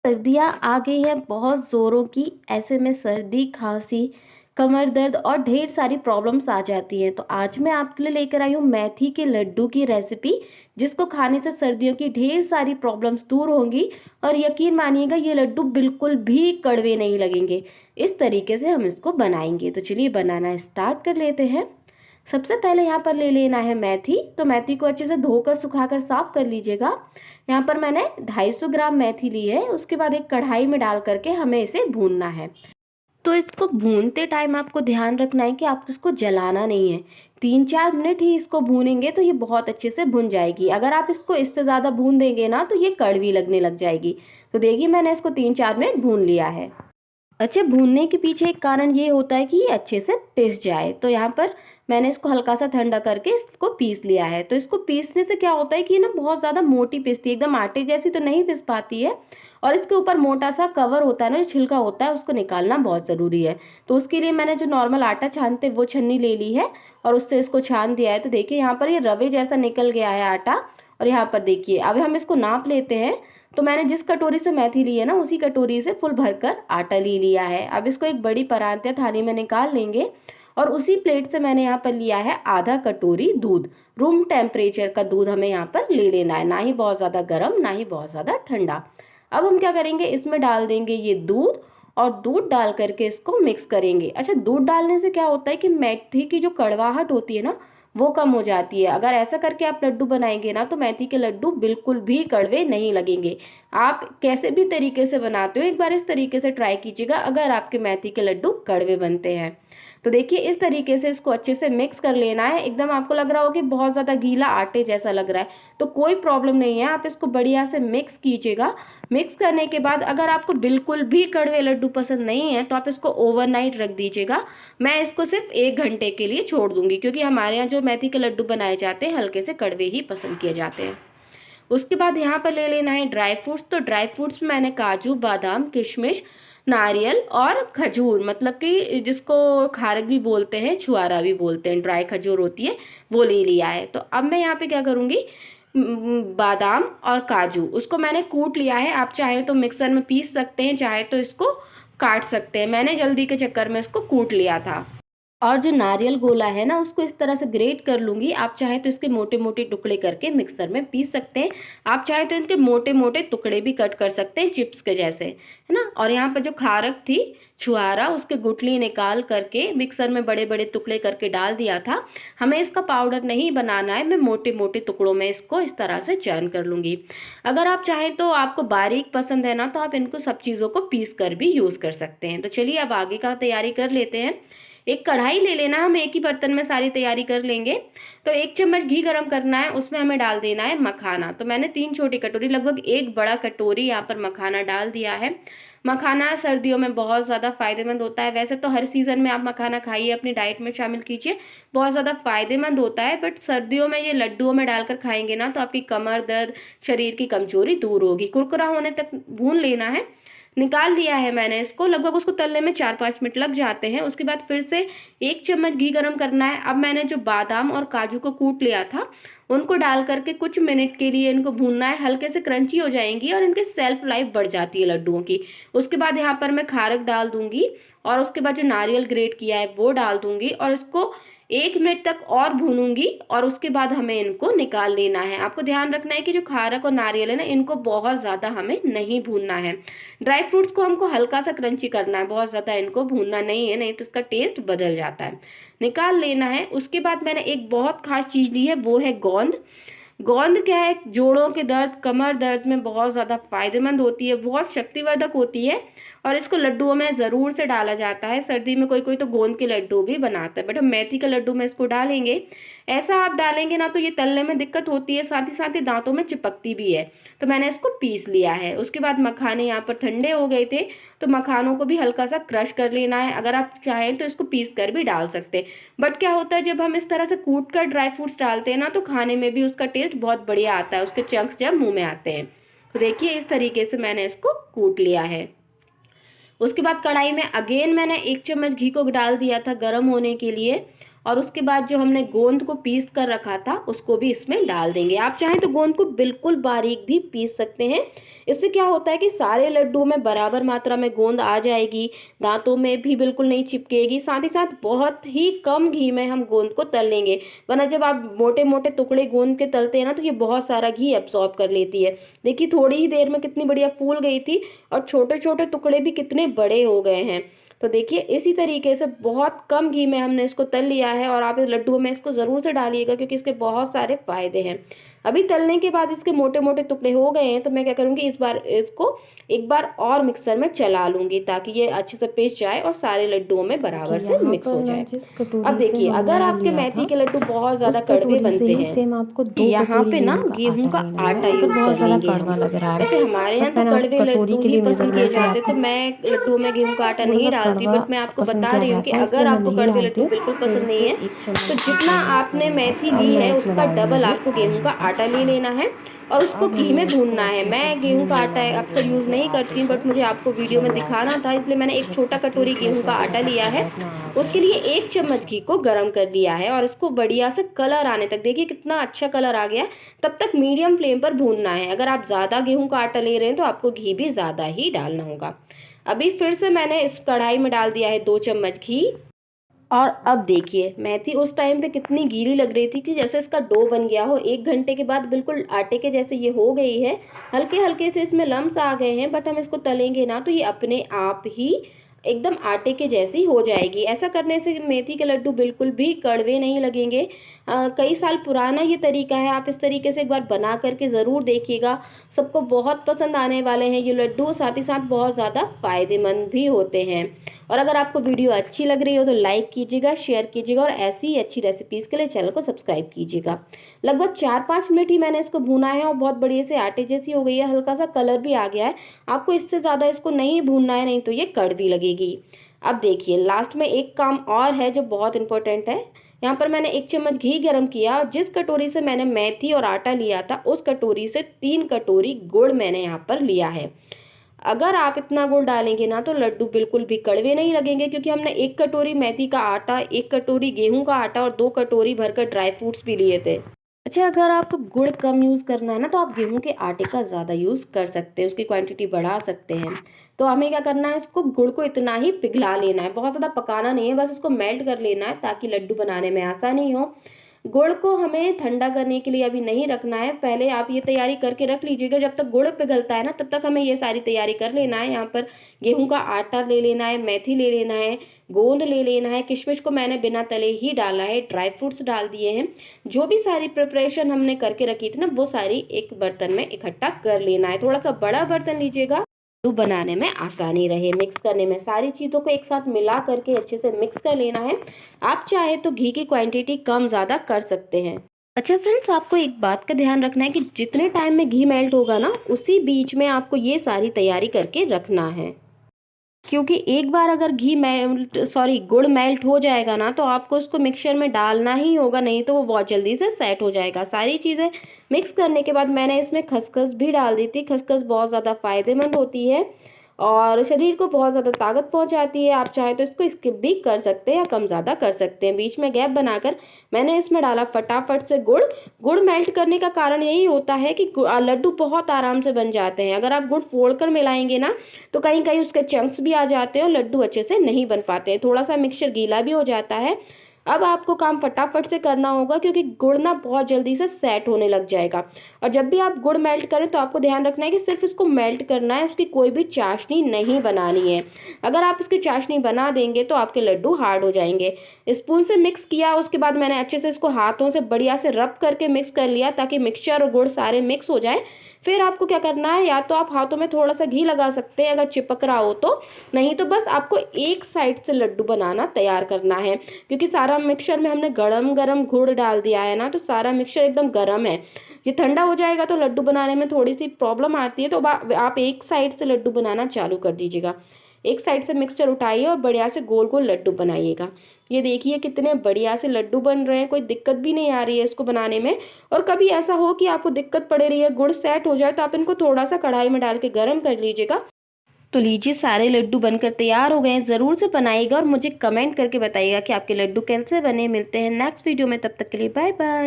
सर्दियाँ आ गई हैं बहुत ज़ोरों की, ऐसे में सर्दी, खाँसी, कमर दर्द और ढेर सारी प्रॉब्लम्स आ जाती हैं। तो आज मैं आपके लिए लेकर आई हूँ मेथी के लड्डू की रेसिपी, जिसको खाने से सर्दियों की ढेर सारी प्रॉब्लम्स दूर होंगी और यकीन मानिएगा ये लड्डू बिल्कुल भी कड़वे नहीं लगेंगे। इस तरीके से हम इसको बनाएँगे। तो चलिए बनाना स्टार्ट कर लेते हैं। सबसे पहले यहाँ पर ले लेना है मेथी। तो मेथी को अच्छे से धोकर सुखाकर साफ कर लीजिएगा। यहाँ पर मैंने 250 ग्राम मेथी ली है। उसके बाद एक कढ़ाई में डाल करके हमें इसे भूनना है। तो इसको भूनते टाइम आपको ध्यान रखना है कि आपको इसको जलाना नहीं है। 3-4 मिनट ही इसको भूनेंगे तो ये बहुत अच्छे से भुन जाएगी। अगर आप इसको इससे ज़्यादा भून देंगे ना तो ये कड़वी लगने लग जाएगी। तो देखिए मैंने इसको 3-4 मिनट भून लिया है। अच्छे भूनने के पीछे एक कारण ये होता है कि ये अच्छे से पिस जाए। तो यहाँ पर मैंने इसको हल्का सा ठंडा करके इसको पीस लिया है। तो इसको पीसने से क्या होता है कि ये ना बहुत ज़्यादा मोटी पिसती है, एकदम आटे जैसी तो नहीं पिस पाती है। और इसके ऊपर मोटा सा कवर होता है ना, जो छिलका होता है, उसको निकालना बहुत ज़रूरी है। तो उसके लिए मैंने जो नॉर्मल आटा छानते वो छन्नी ले ली है और उससे इसको छान दिया है। तो देखिए यहाँ पर ये रवे जैसा निकल गया है आटा। और यहाँ पर देखिए अब हम इसको नाप लेते हैं। तो मैंने जिस कटोरी से मेथी ली है ना, उसी कटोरी से फुल भरकर आटा ले लिया है। अब इसको एक बड़ी परात या थाली में निकाल लेंगे। और उसी प्लेट से मैंने यहाँ पर लिया है आधा कटोरी दूध। रूम टेम्परेचर का दूध हमें यहाँ पर ले लेना है, ना ही बहुत ज़्यादा गर्म ना ही बहुत ज़्यादा ठंडा। अब हम क्या करेंगे, इसमें डाल देंगे ये दूध और दूध डाल करके इसको मिक्स करेंगे। अच्छा, दूध डालने से क्या होता है कि मेथी की जो कड़वाहट होती है ना, वो कम हो जाती है। अगर ऐसा करके आप लड्डू बनाएंगे ना तो मेथी के लड्डू बिल्कुल भी कड़वे नहीं लगेंगे। आप कैसे भी तरीके से बनाते हो, एक बार इस तरीके से ट्राई कीजिएगा अगर आपके मेथी के लड्डू कड़वे बनते हैं। तो देखिए इस तरीके से इसको अच्छे से मिक्स कर लेना है। एकदम आपको लग रहा हो कि बहुत ज़्यादा गीला आटे जैसा लग रहा है, तो कोई प्रॉब्लम नहीं है, आप इसको बढ़िया से मिक्स कीजिएगा। मिक्स करने के बाद अगर आपको बिल्कुल भी कड़वे लड्डू पसंद नहीं है तो आप इसको ओवरनाइट रख दीजिएगा। मैं इसको सिर्फ 1 घंटे के लिए छोड़ दूंगी, क्योंकि हमारे यहाँ जो मेथी के लड्डू बनाए जाते हैं हल्के से कड़वे ही पसंद किए जाते हैं। उसके बाद यहाँ पर ले लेना है ड्राई फ्रूट्स। तो ड्राई फ्रूट्स में मैंने काजू, बादाम, किशमिश, नारियल और खजूर, मतलब कि जिसको खारक भी बोलते हैं, छुआरा भी बोलते हैं, ड्राई खजूर होती है, वो ले लिया है। तो अब मैं यहाँ पे क्या करूँगी, बादाम और काजू उसको मैंने कूट लिया है। आप चाहे तो मिक्सर में पीस सकते हैं, चाहे तो इसको काट सकते हैं। मैंने जल्दी के चक्कर में इसको कूट लिया था। और जो नारियल गोला है ना, उसको इस तरह से ग्रेट कर लूंगी। आप चाहे तो इसके मोटे मोटे टुकड़े करके मिक्सर में पीस सकते हैं। आप चाहे तो इनके मोटे मोटे टुकड़े भी कट कर सकते हैं, चिप्स के जैसे, है ना। और यहाँ पर जो खारक थी, छुहारा, उसके गुठली निकाल करके मिक्सर में बड़े बड़े टुकड़े करके डाल दिया था। हमें इसका पाउडर नहीं बनाना है, मैं मोटे मोटे टुकड़ों में इसको इस तरह से चर्न कर लूंगी। अगर आप चाहें तो, आपको बारीक पसंद है ना, तो आप इनको सब चीज़ों को पीस कर भी यूज़ कर सकते हैं। तो चलिए अब आगे का तैयारी कर लेते हैं। एक कढ़ाई ले लेना, हम एक ही बर्तन में सारी तैयारी कर लेंगे। तो 1 चम्मच घी गरम करना है, उसमें हमें डाल देना है मखाना। तो मैंने 3 छोटी कटोरी, लगभग 1 बड़ा कटोरी यहाँ पर मखाना डाल दिया है। मखाना सर्दियों में बहुत ज़्यादा फायदेमंद होता है। वैसे तो हर सीज़न में आप मखाना खाइए, अपनी डाइट में शामिल कीजिए, बहुत ज़्यादा फायदेमंद होता है। बट सर्दियों में ये लड्डुओं में डालकर खाएंगे ना तो आपकी कमर दर्द, शरीर की कमजोरी दूर होगी। कुरकुरा होने तक भून लेना है। निकाल दिया है मैंने इसको। लगभग उसको तलने में 4-5 मिनट लग जाते हैं। उसके बाद फिर से 1 चम्मच घी गरम करना है। अब मैंने जो बादाम और काजू को कूट लिया था, उनको डाल करके कुछ मिनट के लिए इनको भूनना है। हल्के से क्रंची हो जाएंगी और इनकी सेल्फ लाइफ बढ़ जाती है लड्डुओं की। उसके बाद यहाँ पर मैं खारक डाल दूंगी और उसके बाद जो नारियल ग्रेट किया है वो डाल दूंगी और इसको 1 मिनट तक और भूनूंगी। और उसके बाद हमें इनको निकाल लेना है। आपको ध्यान रखना है कि जो खारक और नारियल है ना, इनको बहुत ज़्यादा हमें नहीं भूनना है। ड्राई फ्रूट्स को हमको हल्का सा क्रंची करना है, बहुत ज़्यादा इनको भूनना नहीं है, नहीं तो इसका टेस्ट बदल जाता है। निकाल लेना है। उसके बाद मैंने एक बहुत खास चीज़ ली है, वो है गोंद। गोंद क्या है, जोड़ों के दर्द, कमर दर्द में बहुत ज़्यादा फायदेमंद होती है, बहुत शक्तिवर्धक होती है और इसको लड्डुओं में ज़रूर से डाला जाता है। सर्दी में कोई कोई तो गोंद के लड्डू भी बनाता है, बट हम मेथी के लड्डू में इसको डालेंगे। ऐसा आप डालेंगे ना तो ये तलने में दिक्कत होती है, साथ ही दांतों में चिपकती भी है। तो मैंने इसको पीस लिया है। उसके बाद मखाने यहाँ पर ठंडे हो गए थे, तो मखानों को भी हल्का सा क्रश कर लेना है। अगर आप चाहें तो इसको पीस कर भी डाल सकते हैं, बट क्या होता है जब हम इस तरह से कूट कर ड्राई फ्रूट्स डालते हैं ना, तो खाने में भी उसका टेस्ट बहुत बढ़िया आता है, उसके चंक्स जब मुंह में आते हैं। तो देखिए इस तरीके से मैंने इसको कूट लिया है। उसके बाद कढ़ाई में अगेन मैंने 1 चम्मच घी को डाल दिया था गर्म होने के लिए और उसके बाद जो हमने गोंद को पीस कर रखा था उसको भी इसमें डाल देंगे। आप चाहें तो गोंद को बिल्कुल बारीक भी पीस सकते हैं। इससे क्या होता है कि सारे लड्डू में बराबर मात्रा में गोंद आ जाएगी, दांतों में भी बिल्कुल नहीं चिपकेगी, साथ ही साथ बहुत ही कम घी में हम गोंद को तल लेंगे। वरना जब आप मोटे मोटे टुकड़े गोंद के तलते हैं ना तो ये बहुत सारा घी एब्सॉर्ब कर लेती है। देखिए थोड़ी ही देर में कितनी बढ़िया फूल गई थी और छोटे छोटे टुकड़े भी कितने बड़े हो गए हैं। तो देखिए इसी तरीके से बहुत कम घी में हमने इसको तल लिया है और आप इस लड्डुओं में इसको ज़रूर से डालिएगा क्योंकि इसके बहुत सारे फायदे हैं। अभी तलने के बाद इसके मोटे मोटे टुकड़े हो गए हैं तो मैं क्या करूँगी, इस बार इसको एक बार और मिक्सर में चला लूँगी ताकि ये अच्छे से पिस जाए और सारे लड्डुओं में देखिए बराबर से यहाँ मिक्स हो पर मैं जाए। जिस अब कटोरी से देखिए अगर हमने आपके लिया मेथी था के लड्डू बहुत ज़्यादा उस कड़वे कटोरी से बनते ही हैं सेम आपको तो 2 यहाँ कटोरी पे ना गेहूं का गेहूं आटा का लेना है। आटा अगर यूज़ बहुत कर ज़्यादा लेंगे कड़वा हम। लग रहा है वैसे हमारे यहाँ बट तो मैंने आपको कड़वे कटोरी लड्डू के ही लिए पसंद किए मेज़रमेंट में जाते तो आपको मैं लड्डुओं में गेहूं का आटा थोड़ा नहीं सा डालती, कड़वा बट मैं आपको पसंद बता किया रही हूँ कि जाता है, अगर इसलिए मैं आपको नहीं कड़वे डालती लड्डू हूँ। बिल्कुल फिर पसंद नहीं से है 1 चम्मच तो घी जितना का यूज़ आपने करूँगी। मेथी अब ली मैं है इसमें उसका डाल डबल दूँगी आपको गेहूं का आटा आटा ले लेना है और और उसको अब घी हमें में इसको भूनना है। अच्छे से मैं गेहूं का भून आटा लेना है अक्सर गेहूं यूज़ के नहीं आटे करती हूँ को। बट मुझे आपको वीडियो में इसमें दिखाना लास्ट था इसलिए मैंने एक जब छोटा कटोरी पीसने गेहूं से का अच्छा आटा लिया लगता है। है ना आ उसके जाए। लिए 1 चम्मच अच्छा घी को गर्म कर लिया है और इसको बढ़िया से कलर आने तक, देखिए कितना अच्छा कलर आ गया है, तब तक मीडियम फ्लेम पर भूनना है। अगर आप ज़्यादा गेहूं का आटा ले रहे हैं तो आपको घी भी ज़्यादा ही डालना होगा। अभी फिर से मैंने इस कढ़ाई में डाल दिया है 2 चम्मच घी और अब देखिए मेथी उस टाइम पे कितनी गीली लग रही थी कि जैसे इसका डो बन गया हो। 1 घंटे के बाद बिल्कुल आटे के जैसे ये हो गई है। हल्के हल्के से इसमें लम्स आ गए हैं बट हम इसको तलेंगे ना तो ये अपने आप ही एकदम आटे के जैसी हो जाएगी। ऐसा करने से मेथी के लड्डू बिल्कुल भी कड़वे नहीं लगेंगे। कई साल पुराना ये तरीका है, आप इस तरीके से एक बार बना करके ज़रूर देखिएगा। सबको बहुत पसंद आने वाले हैं ये लड्डू, साथ ही साथ बहुत ज़्यादा फायदेमंद भी होते हैं। और अगर आपको वीडियो अच्छी लग रही हो तो लाइक कीजिएगा, शेयर कीजिएगा और ऐसी ही अच्छी रेसिपीज़ के लिए चैनल को सब्सक्राइब कीजिएगा। लगभग 4-5 मिनट ही मैंने इसको भूना है और बहुत बढ़िया से आटे जैसी हो गई है, हल्का सा कलर भी आ गया है। आपको इससे ज़्यादा इसको नहीं भूनना है, नहीं तो ये कड़वी लगेगी। अब देखिए लास्ट में एक काम और है जो बहुत इंपॉर्टेंट है। यहाँ पर मैंने 1 चम्मच घी गरम किया और जिस कटोरी से मैंने मेथी और आटा लिया था उस कटोरी से 3 कटोरी गुड़ मैंने यहाँ पर लिया है। अगर आप इतना गुड़ डालेंगे ना तो लड्डू बिल्कुल भी कड़वे नहीं लगेंगे क्योंकि हमने 1 कटोरी मेथी का आटा, 1 कटोरी गेहूं का आटा और 2 कटोरी भरकर ड्राई फ्रूट्स भी लिए थे। अच्छा अगर आपको गुड़ कम यूज़ करना है ना तो आप गेहूं के आटे का ज़्यादा यूज़ कर सकते हैं, उसकी क्वांटिटी बढ़ा सकते हैं। तो हमें क्या करना है, इसको गुड़ को इतना ही पिघला लेना है, बहुत ज़्यादा पकाना नहीं है, बस इसको मेल्ट कर लेना है ताकि लड्डू बनाने में आसानी हो। गुड़ को हमें ठंडा करने के लिए अभी नहीं रखना है, पहले आप ये तैयारी करके रख लीजिएगा। जब तक गुड़ पिघलता है ना तब तक हमें ये सारी तैयारी कर लेना है। यहाँ पर गेहूं का आटा ले लेना है, मेथी ले लेना है, गोंद ले लेना है, किशमिश को मैंने बिना तले ही डाला है, ड्राई फ्रूट्स डाल दिए हैं। जो भी सारी प्रिपरेशन हमने करके रखी थी ना वो सारी एक बर्तन में इकट्ठा कर लेना है। थोड़ा सा बड़ा बर्तन लीजिएगा तो बनाने में आसानी रहे, मिक्स करने में सारी चीज़ों को एक साथ मिला करके अच्छे से मिक्स कर लेना है। आप चाहे तो घी की क्वांटिटी कम ज़्यादा कर सकते हैं। अच्छा फ्रेंड्स, आपको एक बात का ध्यान रखना है कि जितने टाइम में घी मेल्ट होगा ना उसी बीच में आपको ये सारी तैयारी करके रखना है, क्योंकि एक बार अगर गुड़ मेल्ट हो जाएगा ना तो आपको उसको मिक्सचर में डालना ही होगा, नहीं तो वो बहुत जल्दी से सेट हो जाएगा। सारी चीज़ें मिक्स करने के बाद मैंने इसमें खसखस भी डाल दी थी। खसखस बहुत ज़्यादा फायदेमंद होती है और शरीर को बहुत ज़्यादा ताकत पहुंचाती है। आप चाहे तो इसको स्किप भी कर सकते हैं या कम ज़्यादा कर सकते हैं। बीच में गैप बनाकर मैंने इसमें डाला फटाफट से गुड़। गुड़ मेल्ट करने का कारण यही होता है कि लड्डू बहुत आराम से बन जाते हैं। अगर आप गुड़ फोड़कर मिलाएंगे ना तो कहीं कहीं उसके चंक्स भी आ जाते हैं और लड्डू अच्छे से नहीं बन पाते हैं, थोड़ा सा मिक्सचर गीला भी हो जाता है। अब आपको काम फटाफट से करना होगा क्योंकि गुड़ ना बहुत जल्दी से सेट होने लग जाएगा। और जब भी आप गुड़ मेल्ट करें तो आपको ध्यान रखना है कि सिर्फ इसको मेल्ट करना है, उसकी कोई भी चाशनी नहीं बनानी है। अगर आप इसकी चाशनी बना देंगे तो आपके लड्डू हार्ड हो जाएंगे। स्पून से मिक्स किया, उसके बाद मैंने अच्छे से इसको हाथों से बढ़िया से रब करके मिक्स कर लिया ताकि मिक्सचर और गुड़ सारे मिक्स हो जाए। फिर आपको क्या करना है, या तो आप हाथों में थोड़ा सा घी लगा सकते हैं अगर चिपक रहा हो तो, नहीं तो बस आपको एक साइड से लड्डू बनाना तैयार करना है। क्योंकि सारा मिक्सचर में हमने गरम गरम गुड़ डाल दिया है ना तो सारा मिक्सचर एकदम गरम है। ये ठंडा हो जाएगा तो लड्डू बनाने में थोड़ी सी प्रॉब्लम आती है, तो आप एक साइड से लड्डू बनाना चालू कर दीजिएगा। एक साइड से मिक्सचर उठाइए और बढ़िया से गोल गोल लड्डू बनाइएगा। ये देखिए कितने बढ़िया से लड्डू बन रहे हैं, कोई दिक्कत भी नहीं आ रही है इसको बनाने में। और कभी ऐसा हो कि आपको दिक्कत पड़ रही है, गुड़ सेट हो जाए, तो आप इनको थोड़ा सा कढ़ाई में डाल के गर्म कर लीजिएगा। तो लीजिए सारे लड्डू बनकर तैयार हो गए हैं। ज़रूर से बनाइएगा और मुझे कमेंट करके बताइएगा कि आपके लड्डू कैसे बने। मिलते हैं नेक्स्ट वीडियो में, तब तक के लिए बाय बाय।